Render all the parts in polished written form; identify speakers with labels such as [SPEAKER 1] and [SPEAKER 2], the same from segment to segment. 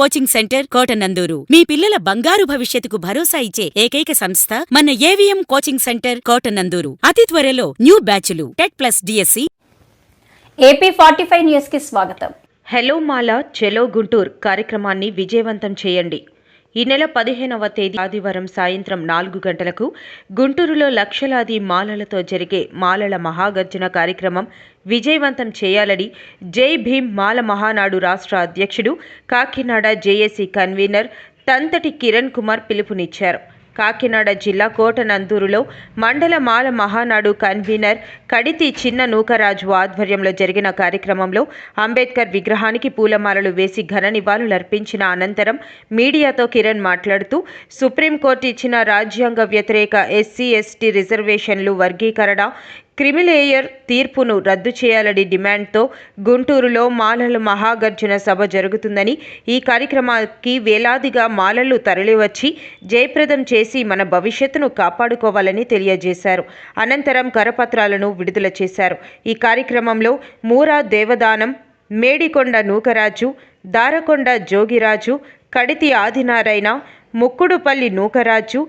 [SPEAKER 1] Coaching centre Kotananduru మీ పిల్లల బంగారు భవిష్యత్తుకు భరోసా ఇచ్చే ఏకైక సంస్థ మన ఏవిఎం కోచింగ్ సెంటర్ కోటనందూరు. అతి త్వరలో న్యూ బ్యాచ్లు TET plus DSC.
[SPEAKER 2] AP 45 news కి స్వాగతం.
[SPEAKER 3] హలో మాలా చెలో గుంటూరు కార్యక్రమాన్ని విజయవంతం చేయండి. ఈ నెల 15వ తేదీ ఆదివారం సాయంత్రం 4 గంటలకు గుంటూరులో లక్షలాది మాలలతో జరిగే మాలల మహాగర్జన కార్యక్రమం విజయవంతం చేయాలని జై భీమ్ మాల మహానాడు రాష్ట్ర అధ్యక్షుడు కాకినాడ జేఏసీ కన్వీనర్ తంతటి కిరణ్ కుమార్ పిలుపునిచ్చారు. కాకినాడ జిల్లా కోటనందూరులో మండల మాల మహానాడు కన్వీనర్ కడితి చిన్న నూకరాజు ఆధ్వర్యంలో జరిగిన కార్యక్రమంలో అంబేద్కర్ విగ్రహానికి పూలమాలలు వేసి ఘన నివాళులర్పించిన అనంతరం మీడియాతో కిరణ్ మాట్లాడుతూ సుప్రీంకోర్టు ఇచ్చిన రాజ్యాంగ వ్యతిరేక ఎస్సీ ఎస్టీ రిజర్వేషన్లు వర్గీకరణ క్రిమిలేయర్ తీర్పును రద్దు చేయాలని డిమాండ్తో గుంటూరులో మాలల మహాగర్జన సభ జరుగుతుందని, ఈ కార్యక్రమానికి వేలాదిగా మాలలు తరలివచ్చి జయప్రదం చేసి మన భవిష్యత్తును కాపాడుకోవాలని తెలియజేశారు. అనంతరం కరపత్రాలను విడుదల చేశారు. ఈ కార్యక్రమంలో మూరా దేవదానం, మేడికొండ నూకరాజు, దారకొండ జోగిరాజు, కడితి ఆదినారాయణ, ముక్కుడుపల్లి నూకరాజు,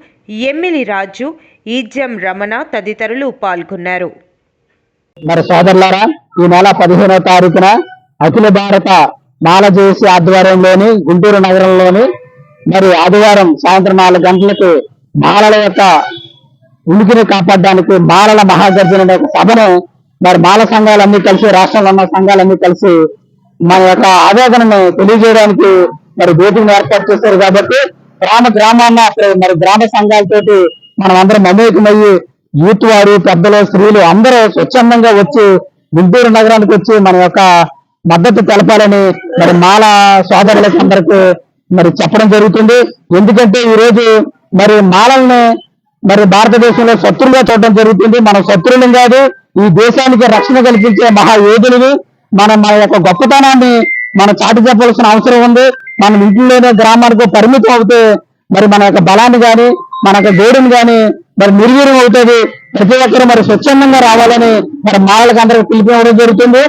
[SPEAKER 3] ఎమ్మిలి రాజు, ఈజ్యం రమణ తదితరులు పాల్గొన్నారు.
[SPEAKER 4] మరి సోదరులారా, ఈ నెల 15వ తారీఖున అఖిల భారత మాల జేఏసీ ఆధ్వర్యంలోని గుంటూరు నగరంలోని మరి ఆదివారం సాయంత్రం 4 గంటలకు మాలల యొక్క ఉనికిని కాపాడడానికి మాలల మహాగర్జన అనే ఒక సభను మరి మాల సంఘాలన్నీ కలిసి, రాష్ట్రంలో ఉన్న సంఘాలన్నీ కలిసి మన యొక్క ఆవేదనను తెలియజేయడానికి మరి మీటింగ్ ఏర్పాటు చేశారు. కాబట్టి గ్రామాన్న మరి గ్రామ సంఘాలతోటి మనం అందరం మమేకమయ్యి యూత్ వారు, పెద్దలు, స్త్రీలు అందరూ స్వచ్ఛందంగా వచ్చి గుంటూరు నగరానికి వచ్చి మన యొక్క మద్దతు తెలపాలని మరి మాల సోదరులకు అందరికీ మరి చెప్పడం జరుగుతుంది. ఎందుకంటే ఈ రోజు మరి మాలల్ని మరి భారతదేశంలో శత్రువులుగా చూడడం జరుగుతుంది. మన శత్రువులు కాదు, ఈ దేశానికి రక్షణ కల్పించే మహాయోధులు. మన యొక్క గొప్పతనాన్ని మనం చాటి చెప్పాల్సిన అవసరం ఉంది. మనం ఇంట్లోనే గ్రామానికి పరిమితం అవుతే మరి మన యొక్క బలాన్ని కానీ, మన యొక్క గోడుని కానీ మరి నిర్వీర్యం అవుతుంది. ప్రతి ఒక్కరు మరి స్వచ్ఛందంగా రావాలని మరి మాలలకు అందరికి పిలిపివ్వడం జరుగుతుంది.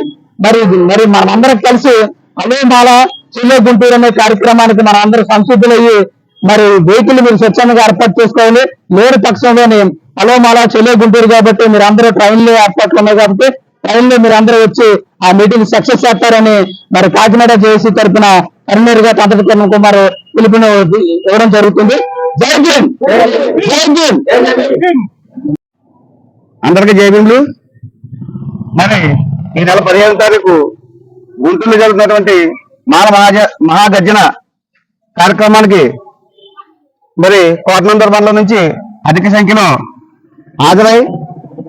[SPEAKER 4] మరి మనందరం కలిసి హలో మాల చెలో గుంటూరు అనే కార్యక్రమానికి మన అందరూ సంసిద్ధులయ్యి మరి వెహికల్ మీరు స్వచ్ఛందంగా ఏర్పాటు చేసుకోవాలి. లేని పక్షంలోనే హలో మాల చెలో గుంటూరు కాబట్టి మీరు అందరూ ట్రైన్లో ఏర్పాట్లు ఉన్నాయి కాబట్టి ట్రైన్లో మీరు అందరూ వచ్చి ఆ మీటింగ్ సక్సెస్ చేస్తారని మరి కాకినాడ జేఏసీ తరఫున కన్వీనర్ గా తంతటి కిరణ్ కుమార్ పిలుపుని ఇవ్వడం జరుగుతుంది. జై భీమ్, జై భీమ్, అందరికీ జై భీములు. మరి ఈ నెల 15వ తారీఖు గుంటూరులో జరుగుతున్నటువంటి మాల మహాగర్జన కార్యక్రమానికి మరి కోటనందూరు మండలం నుంచి అధిక సంఖ్యలో హాజరై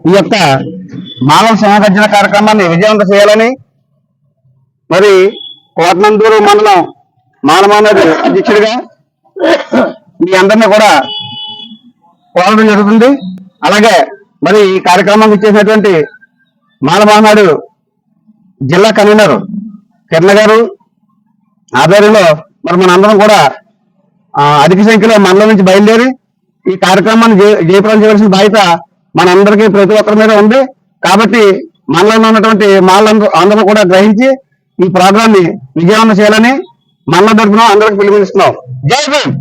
[SPEAKER 4] ఈ యొక్క మానవ మహాగర్జన కార్యక్రమాన్ని విజయవంతం చేయాలని మరి కోటనందూరు మండలం మానవానాడు అధ్యక్షుడిగా మీ అందరినీ కూడా కోరడం జరుగుతుంది. అలాగే మరి ఈ కార్యక్రమానికి ఇచ్చేసినటువంటి మానవానాడు జిల్లా కన్వీనర్ కిరణ్ గారు ఆధ్వర్యంలో మరి మనందరం కూడా అధిక సంఖ్యలో మండలం నుంచి బయలుదేరి ఈ కార్యక్రమాన్ని జయప్రదం చేయవలసిన బాధ్యత మనందరికీ ప్రతి ఒక్కరి మీద ఉంది. కాబట్టి మండలంలో ఉన్నటువంటి అందరూ కూడా గ్రహించి ఈ ప్రోగ్రామ్ ని విజయవంతం చేయాలని మండలం తరఫున అందరికి పిలుపునిస్తున్నాం. జై భీమ్.